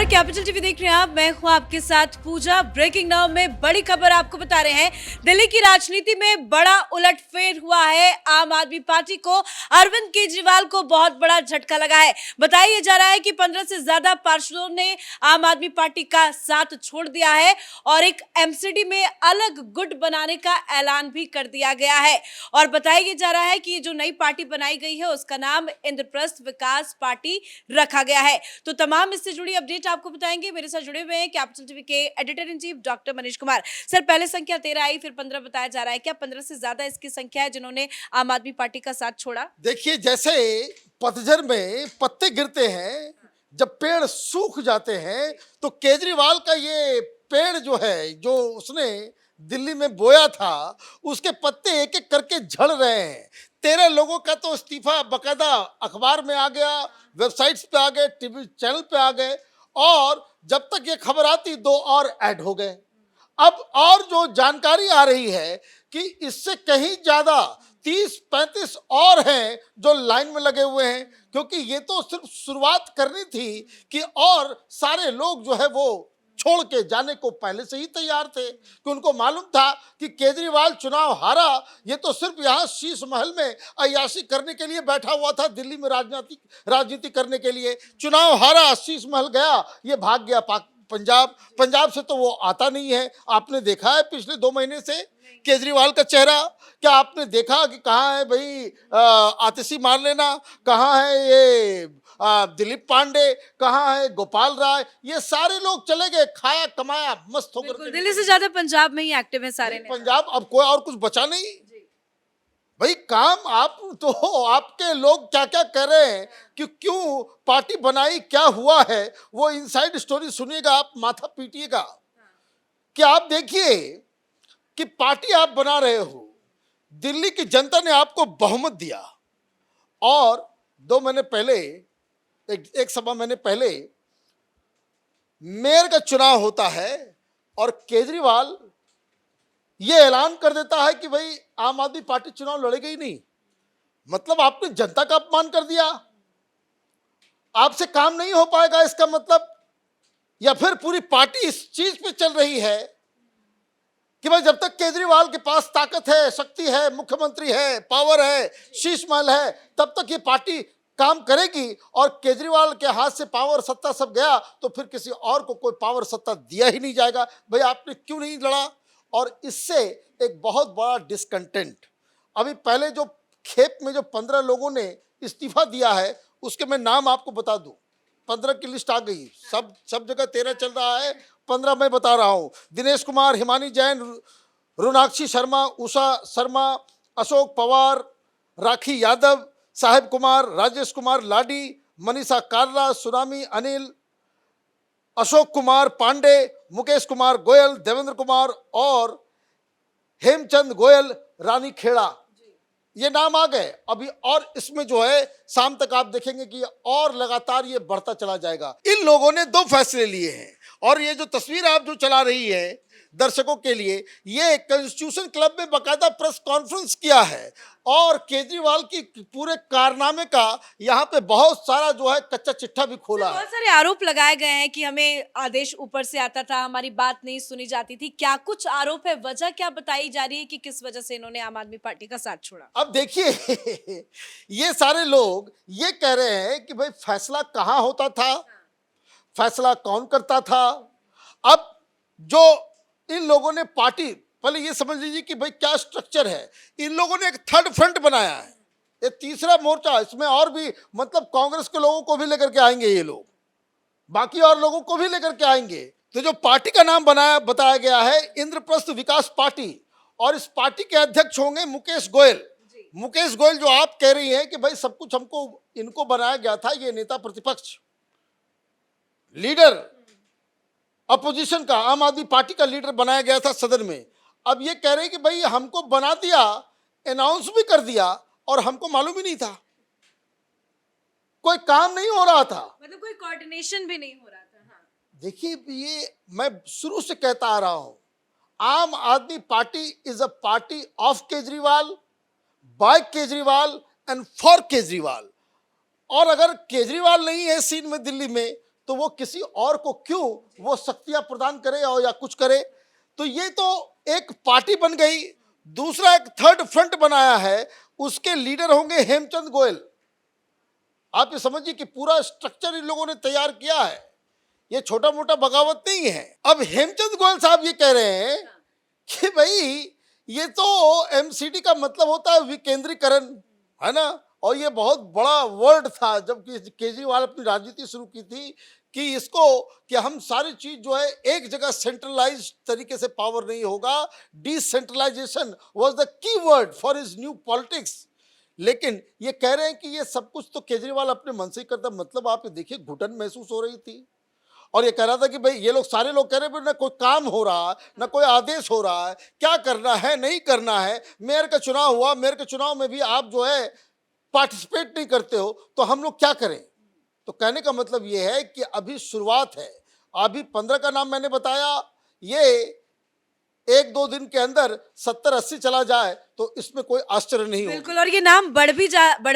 नमस्कार, capital TV देख रहे हैं आप। मैं हूं आपके साथ पूजा। ब्रेकिंग नाउ में बड़ी खबर आपको बता रहे हैं। दिल्ली की राजनीति में बड़ा उलटफेर हुआ है। आम आदमी पार्टी को, अरविंद केजरीवाल को बहुत बड़ा झटका लगा है। बताया जा रहा है कि 15 से ज्यादा पार्षदों ने आम आदमी पार्टी का साथ छोड़ दिया है और एक एमसीडी में अलग गुट बनाने का ऐलान भी कर दिया गया है। और बताया जा रहा है कि ये जो नई पार्टी बनाई गई है उसका नाम इंद्रप्रस्थ विकास पार्टी रखा गया है। तो तमाम इससे जुड़ी अपडेट आपको बताएंगे। मेरे साथ जुड़े हुए हैं कैपिटल टीवी के editor in chief doctor Manish Kumar. Sir, पहले संख्या 13 आई, फिर 15 बताया जा रहा है। क्या 15 से ज्यादा इसकी संख्या है जिन्होंने आम आदमी पार्टी का साथ छोड़ा? देखिए, जैसे पतझड़ में पत्ते गिरते हैं, जब पेड़ सूख जाते हैं, तो केजरीवाल का ये पेड़ जो है, जो उसने दिल्ली में बोया था, उसके पत्ते एक एक करके झड़ रहे हैं। 13 लोगों का तो इस्तीफा बकायदा अखबार में आ गया, वेबसाइट्स पे आ गए, टीवी चैनल पे आ गए, और जब तक ये खबर आती 2 और ऐड हो गए। अब और जो जानकारी आ रही है कि इससे कहीं ज्यादा 30-35 और हैं जो लाइन में लगे हुए हैं, क्योंकि ये तो सिर्फ शुरुआत करनी थी कि और सारे लोग जो है वो छोड़ के जाने को पहले से ही तैयार थे, कि उनको मालूम था कि केजरीवाल चुनाव हारा, ये तो सिर्फ यहाँ शीश महल में अय्याशी करने के लिए बैठा हुआ था, दिल्ली में राजनीति करने के लिए। चुनाव हारा, शीश महल गया, ये भाग गया पंजाब से तो वो आता नहीं है। आपने देखा है पिछले 2 महीने से केजरीवाल का चेहरा? क्या आपने देखा कि कहाँ है भाई आतिशी मार लेना, कहाँ है ये दिलीप पांडे, कहाँ है गोपाल राय? ये सारे लोग चले गए, खाया कमाया मस्त होकर। दिल्ली से ज्यादा पंजाब में ही एक्टिव है सारे नेता। पंजाब, अब कोई और कुछ बचा नहीं भाई। काम आप तो, आपके लोग क्या क्या कर रहे हैं कि क्यों पार्टी बनाई, क्या हुआ है, वो इनसाइड स्टोरी सुनिएगा, आप माथा पीटिएगा। कि आप देखिए कि पार्टी आप बना रहे हो, दिल्ली की जनता ने आपको बहुमत दिया, और 2 महीने पहले, एक सवा महीने पहले मेयर का चुनाव होता है और केजरीवाल ये ऐलान कर देता है कि भाई आम आदमी पार्टी चुनाव लड़ेगी ही नहीं। मतलब आपने जनता का अपमान कर दिया, आपसे काम नहीं हो पाएगा इसका मतलब? या फिर पूरी पार्टी इस चीज पे चल रही है कि भाई जब तक केजरीवाल के पास ताकत है, शक्ति है, मुख्यमंत्री है, पावर है, शीश महल है, तब तक ये पार्टी काम करेगी, और केजरीवाल के हाथ से पावर सत्ता सब गया तो फिर किसी और को कोई पावर सत्ता दिया ही नहीं जाएगा। भाई आपने क्यों नहीं लड़ा? और इससे एक बहुत बड़ा डिसकंटेंट, अभी पहले जो खेप में जो 15 लोगों ने इस्तीफा दिया है, उसके मैं नाम आपको बता दूं। 15 की लिस्ट आ गई, सब जगह 13 चल रहा है, 15 मैं बता रहा हूं। दिनेश कुमार, हिमानी जैन, रोनाक्षी शर्मा, उषा शर्मा, अशोक पवार, राखी यादव, साहिब कुमार, राजेश कुमार लाडी, मनीषा कार्ला, सुनामी अनिल, अशोक कुमार पांडे, मुकेश कुमार गोयल, देवेंद्र कुमार और हेमचंद गोयल, रानी खेड़ा, ये नाम आ गए अभी। और इसमें जो है शाम तक आप देखेंगे कि और लगातार ये बढ़ता चला जाएगा। इन लोगों ने 2 फैसले लिए हैं, और ये जो तस्वीर आप जो चला रही है दर्शकों के लिए, ये कॉन्स्टिट्यूशन क्लब में बाकायदा प्रेस कॉन्फ्रेंस किया है, और केजरीवाल की पूरे कारनामे का यहाँ पे बहुत सारा जो है कच्चा चिट्ठा भी खोला है। बहुत सारे आरोप लगाए गए हैं कि हमें आदेश ऊपर से आता था, हमारी बात नहीं सुनी जाती थी। क्या कुछ आरोप है, वजह क्या बताई जा रही है कि किस वजह से इन्होंने आम आदमी पार्टी का साथ छोड़ा? अब देखिए ये सारे लोग ये कह रहे हैं कि भाई फैसला कहाँ होता था, फैसला कौन करता था। अब जो इन लोगों ने पार्टी, पहले ये समझ लीजिए कि भाई क्या स्ट्रक्चर है। इन लोगों ने एक थर्ड फ्रंट बनाया है, ये तीसरा मोर्चा, इसमें और भी मतलब कांग्रेस के लोगों को भी लेकर के आएंगे ये लोग, बाकी और लोगों को भी लेकर के आएंगे। तो जो पार्टी का नाम बताया गया है इंद्रप्रस्थ विकास पार्टी, और इस पार्टी के अध्यक्ष होंगे मुकेश गोयल। मुकेश गोयल, जो आप कह रही हैं कि भाई सब कुछ हमको इनको बनाया गया था, ये नेता प्रतिपक्ष, लीडर अपोजिशन का, आम आदमी पार्टी का लीडर बनाया गया था सदन में। अब ये कह रहे हैं कि भाई हमको बना दिया, अनाउंस भी कर दिया, और हमको मालूम ही नहीं था, कोई काम नहीं हो रहा था, मतलब कोई कोऑर्डिनेशन भी नहीं हो रहा था। हाँ। देखिए, ये मैं शुरू से कहता आ रहा हूं, Aam Aadmi party is a party of Kejriwal, by Kejriwal and for Kejriwal. और अगर केजरीवाल नहीं है सीन में दिल्ली में, तो वो किसी और को क्यों वो शक्तियां प्रदान करे और या कुछ करे। तो ये तो एक पार्टी बन गई। दूसरा एक थर्ड फ्रंट बनाया है, उसके लीडर होंगे हेमचंद गोयल। आप ये समझिए कि पूरा स्ट्रक्चर इन लोगों ने तैयार किया है, ये छोटा मोटा बगावत नहीं है। अब हेमचंद गोयल साहब ये कह रहे हैं कि भाई ये तो एमसीडी का मतलब होता है विकेंद्रीकरण, है ना। और ये बहुत बड़ा वर्ड था जब केजरीवाल अपनी राजनीति शुरू की थी कि इसको कि हम सारी चीज जो है एक जगह सेंट्रलाइज तरीके से पावर नहीं होगा। Decentralisation was the key word for his new politics. लेकिन ये कह रहे हैं कि ये सब कुछ तो केजरीवाल अपने मन से ही करता। मतलब आप ये देखिए, घुटन महसूस हो रही थी और ये कह रहा था कि भाई ये लोग सारे लोग कह रहे हैं ना कोई काम हो रहा है, ना कोई आदेश हो रहा है, क्या करना है नहीं करना है। मेयर का चुनाव हुआ, मेयर के चुनाव में भी आप जो है पार्टिसिपेट नहीं करते हो, तो हम लोग क्या करें। तो कहने का मतलब ये है कि अभी शुरुआत है। अभी 15 का नाम मैंने बताया, ये 1-2 दिन के अंदर 70-80 चला जाए तो इसमें कोई आश्चर्य नहीं होगा। बिल्कुल, और ये नाम बढ़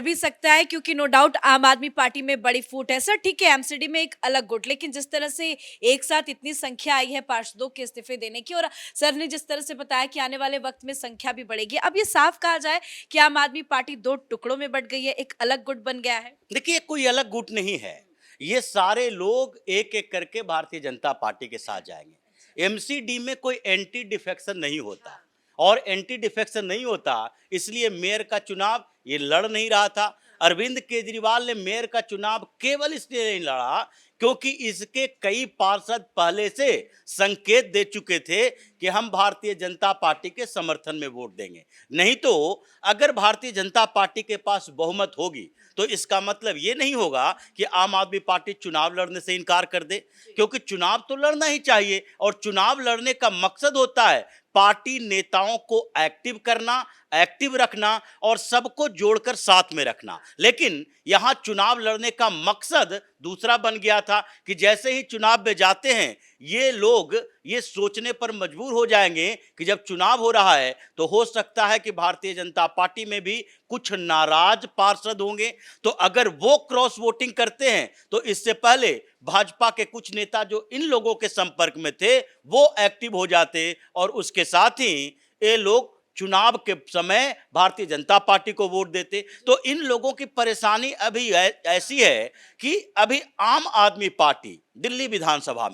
भी सकता है क्योंकि नो डाउट आम आदमी पार्टी में बड़ी फूट है। सर ठीक है, एमसीडी में एक अलग गुट, लेकिन जिस तरह से एक साथ इतनी संख्या आई है पार्षदों के इस्तीफे देने की, और सर ने जिस तरह से बताया कि आने वाले वक्त में संख्या भी बढ़ेगी, अब ये साफ कहा जाए कि आम आदमी पार्टी 2 टुकड़ों में बंट गई है, एक अलग गुट बन गया है। देखिए, कोई अलग गुट नहीं है, ये सारे लोग एक एक करके भारतीय जनता पार्टी के साथ जाएंगे। एमसीडी में कोई एंटी डिफेक्शन नहीं होता, और एंटी डिफेक्शन नहीं होता इसलिए मेयर का चुनाव ये लड़ नहीं रहा था। अरविंद केजरीवाल ने मेयर का चुनाव केवल इसलिए नहीं लड़ा क्योंकि इसके कई पार्षद पहले से संकेत दे चुके थे कि हम भारतीय जनता पार्टी के समर्थन में वोट देंगे। नहीं तो अगर भारतीय जनता पार्टी के पास बहुमत होगी तो इसका मतलब ये नहीं होगा कि आम आदमी पार्टी चुनाव लड़ने से इनकार कर दे, क्योंकि चुनाव तो लड़ना ही चाहिए और चुनाव लड़ने का मकसद होता है पार्टी नेताओं को एक्टिव करना, एक्टिव रखना और सबको जोड़कर साथ में रखना। लेकिन यहां चुनाव लड़ने का मकसद दूसरा बन गया था कि जैसे ही चुनाव में जाते हैं ये लोग ये सोचने पर मजबूर हो जाएंगे कि जब चुनाव हो रहा है तो हो सकता है कि भारतीय जनता पार्टी में भी कुछ नाराज पार्षद होंगे, तो अगर वो क्रॉस वोटिंग करते हैं तो इससे पहले भाजपा के कुछ नेता जो इन लोगों के संपर्क में थे वो एक्टिव हो जाते और उसके साथ ही ये लोग चुनाव के समय भारतीय जनता पार्टी को वोट देते। तो इन लोगों की परेशानी अभी ऐसी है कि अभी आम आदमी पार्टी दिल्ली विधानसभा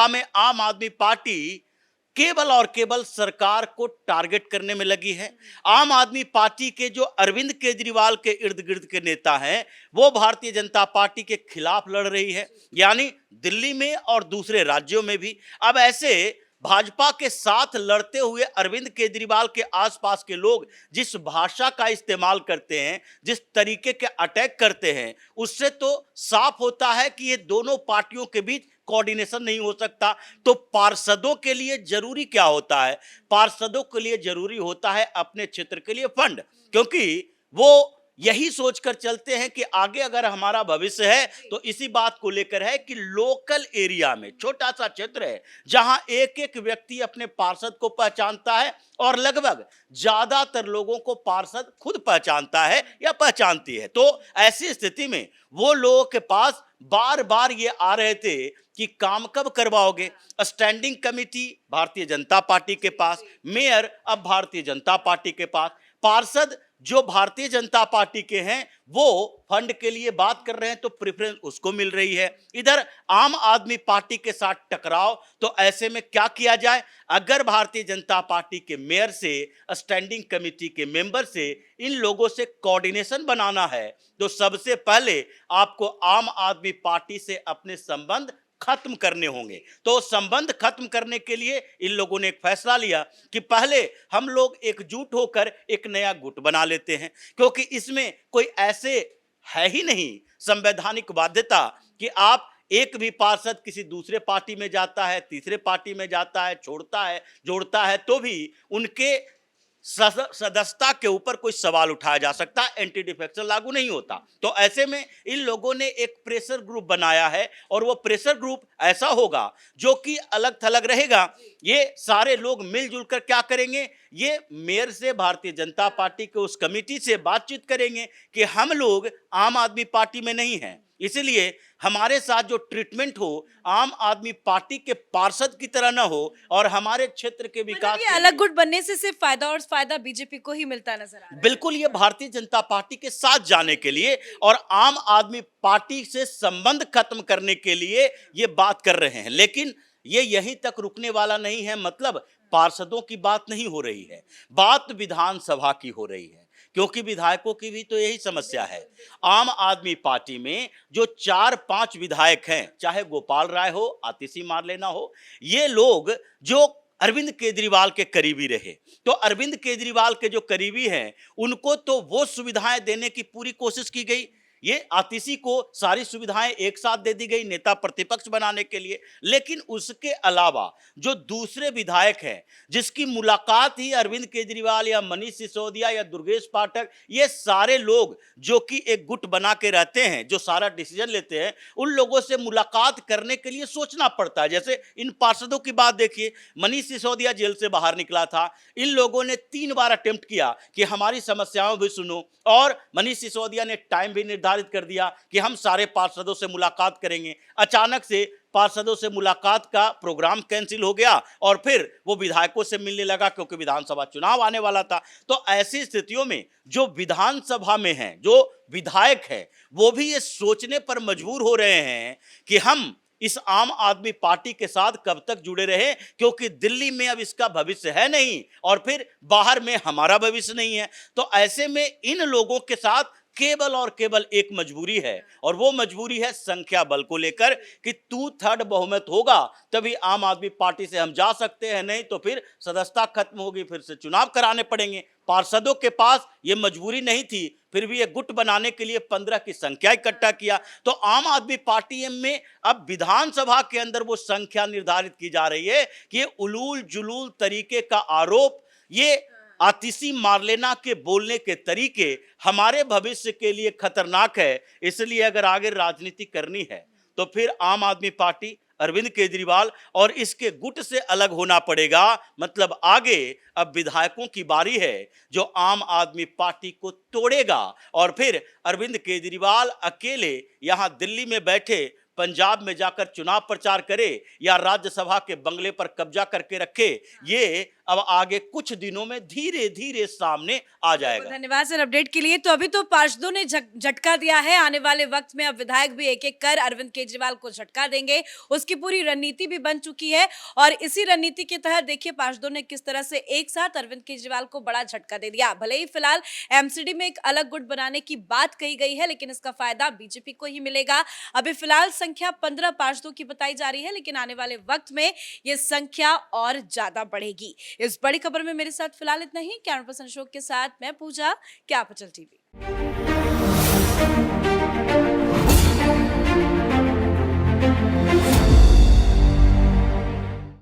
में आम आदमी पार्टी केवल और केवल सरकार को टारगेट करने में लगी है। आम आदमी पार्टी के जो अरविंद केजरीवाल के इर्द गिर्द के नेता हैं वो भारतीय जनता पार्टी के खिलाफ लड़ रही है, यानी दिल्ली में और दूसरे राज्यों में भी। अब ऐसे भाजपा के साथ लड़ते हुए अरविंद केजरीवाल के आसपास के लोग जिस भाषा का इस्तेमाल करते हैं, जिस तरीके के अटैक करते हैं, उससे तो साफ होता है कि ये दोनों पार्टियों के बीच कोऑर्डिनेशन नहीं हो सकता। तो पार्षदों के लिए जरूरी क्या होता है? पार्षदों के लिए जरूरी होता है अपने क्षेत्र के लिए फंड, क्योंकि वो यही सोचकर चलते हैं कि आगे अगर हमारा भविष्य है तो इसी बात को लेकर है कि लोकल एरिया में छोटा सा क्षेत्र है जहां एक एक व्यक्ति अपने पार्षद को पहचानता है और लगभग ज्यादातर लोगों को पार्षद खुद पहचानता है या पहचानती है। तो ऐसी स्थिति में वो लोगों के पास बार बार ये आ रहे थे कि काम कब करवाओगे। Standing committee Bharatiya Janata party के पास, मेयर अब भारतीय जनता पार्टी के पास, पार्षद जो भारतीय जनता पार्टी के हैं वो फंड के लिए बात कर रहे हैं तो प्रेफरेंस उसको मिल रही है। इधर आम आदमी पार्टी के साथ टकराव। तो ऐसे में क्या किया जाए? अगर भारतीय जनता पार्टी के मेयर से, स्टैंडिंग कमेटी के मेंबर से इन लोगों से कोऑर्डिनेशन बनाना है तो सबसे पहले आपको आम आदमी पार्टी से अपने संबंध खत्म करने होंगे। तो संबंध खत्म करने के लिए इन लोगों ने एक फैसला लिया कि पहले हम लोग एकजुट होकर एक नया गुट बना लेते हैं, क्योंकि इसमें कोई ऐसे है ही नहीं संवैधानिक बाध्यता कि आप एक भी पार्षद किसी दूसरे पार्टी में जाता है, तीसरे पार्टी में जाता है, छोड़ता है, जोड़ता है तो भी उनके सदस्यता के ऊपर कोई सवाल उठाया जा सकता, एंटी डिफेक्शन लागू नहीं होता। तो ऐसे में इन लोगों ने एक प्रेशर ग्रुप बनाया है और वो प्रेशर ग्रुप ऐसा होगा जो कि अलग थलग रहेगा। ये सारे लोग मिलजुल कर क्या करेंगे? ये मेयर से, भारतीय जनता पार्टी के उस कमेटी से बातचीत करेंगे कि हम लोग आम आदमी पार्टी में नहीं हैं, इसलिए हमारे साथ जो ट्रीटमेंट हो आम आदमी पार्टी के पार्षद की तरह ना हो और हमारे क्षेत्र के विकास मतलब ये के लिए- अलग गुट बनने से सिर्फ फायदा और फायदा बीजेपी को ही मिलता नजर आ रहा है। बिल्कुल ये भारतीय जनता पार्टी के साथ जाने के लिए और आम आदमी पार्टी से संबंध खत्म करने के लिए ये बात कर रहे हैं, लेकिन ये यहीं तक रुकने वाला नहीं है। मतलब पार्षदों की बात नहीं हो रही है, बात विधानसभा की हो रही है, क्योंकि विधायकों की भी तो यही समस्या है। आम आदमी पार्टी में जो 4-5 विधायक हैं, चाहे गोपाल राय हो, आतिशी मारलेना हो, ये लोग जो अरविंद केजरीवाल के करीबी रहे, तो अरविंद केजरीवाल के जो करीबी हैं उनको तो वो सुविधाएं देने की पूरी कोशिश की गई। ये आतिशी को सारी सुविधाएं एक साथ दे दी गई नेता प्रतिपक्ष बनाने के लिए, लेकिन उसके अलावा जो दूसरे विधायक हैं जिसकी मुलाकात ही अरविंद केजरीवाल या मनीष सिसोदिया या दुर्गेश पाठक, ये सारे लोग जो कि एक गुट बना के रहते हैं, जो सारा डिसीजन लेते हैं, उन लोगों से मुलाकात करने के लिए सोचना पड़ता है। जैसे इन पार्षदों की बात देखिए, मनीष सिसोदिया जेल से बाहर निकला था, इन लोगों ने 3 बार अटेम्प्ट किया कि हमारी समस्याओं भी सुनो, और मनीष सिसोदिया ने टाइम भी निर्धारित कर दिया कि हम सारे पार्षदों से मुलाकात करेंगे। अचानक से पार्षदों से मुलाकात का प्रोग्राम कैंसिल हो गया और फिर वो विधायकों से मिलने लगा, क्योंकि विधानसभा चुनाव आने वाला था। तो ऐसी स्थितियों में जो विधानसभा में हैं, जो विधायक हैं, वो भी ये सोचने पर मजबूर हो रहे हैं कि हम इस आम आदमी पार्टी के साथ कब तक जुड़े रहे, क्योंकि दिल्ली में अब इसका भविष्य है नहीं और फिर बाहर में हमारा भविष्य नहीं है। तो ऐसे में इन लोगों के साथ केवल और केवल एक मजबूरी है, और वो मजबूरी है संख्या बल को लेकर कि 2/3 बहुमत होगा तभी आम आदमी पार्टी से हम जा सकते हैं, नहीं तो फिर सदस्यता खत्म होगी, फिर से चुनाव कराने पड़ेंगे। पार्षदों के पास ये मजबूरी नहीं थी, फिर भी ये गुट बनाने के लिए 15 की संख्या इकट्ठा किया। तो आम आदमी पार्टी में अब विधानसभा के अंदर वो संख्या निर्धारित की जा रही है कि ये उलूल जुलूल तरीके का आरोप, ये आतिशी मारलेना के बोलने के तरीके हमारे भविष्य के लिए खतरनाक है। इसलिए अगर आगे राजनीति करनी है तो फिर आम आदमी पार्टी, अरविंद केजरीवाल और इसके गुट से अलग होना पड़ेगा। मतलब आगे अब विधायकों की बारी है जो आम आदमी पार्टी को तोड़ेगा, और फिर अरविंद केजरीवाल अकेले यहां दिल्ली में बैठे पंजाब में जाकर चुनाव प्रचार करे या राज्यसभा के बंगले पर कब्जा करके रखे, ये अब आगे कुछ दिनों में धीरे धीरे सामने आ जाएगा। धन्यवाद सर अपडेट के लिए। तो अभी तो पार्षदों ने झटका दिया है, आने वाले वक्त में अब विधायक भी एक एक कर अरविंद केजरीवाल को झटका देंगे। उसकी पूरी रणनीति भी बन चुकी है और इसी रणनीति के तहत देखिए पार्षदों ने किस तरह से एक साथ अरविंद केजरीवाल को बड़ा झटका दे दिया। भले ही फिलहाल एमसीडी में एक अलग गुट बनाने की बात कही गई है, लेकिन इसका फायदा बीजेपी को ही मिलेगा। अभी फिलहाल संख्या 15 पार्षदों की बताई जा रही है, लेकिन आने वाले वक्त में ये संख्या और ज्यादा बढ़ेगी। इस बड़ी खबर में मेरे साथ फिलहाल इतना ही। कैमरा पर्सन अशोक के साथ मैं पूजा, क्या पचल टीवी।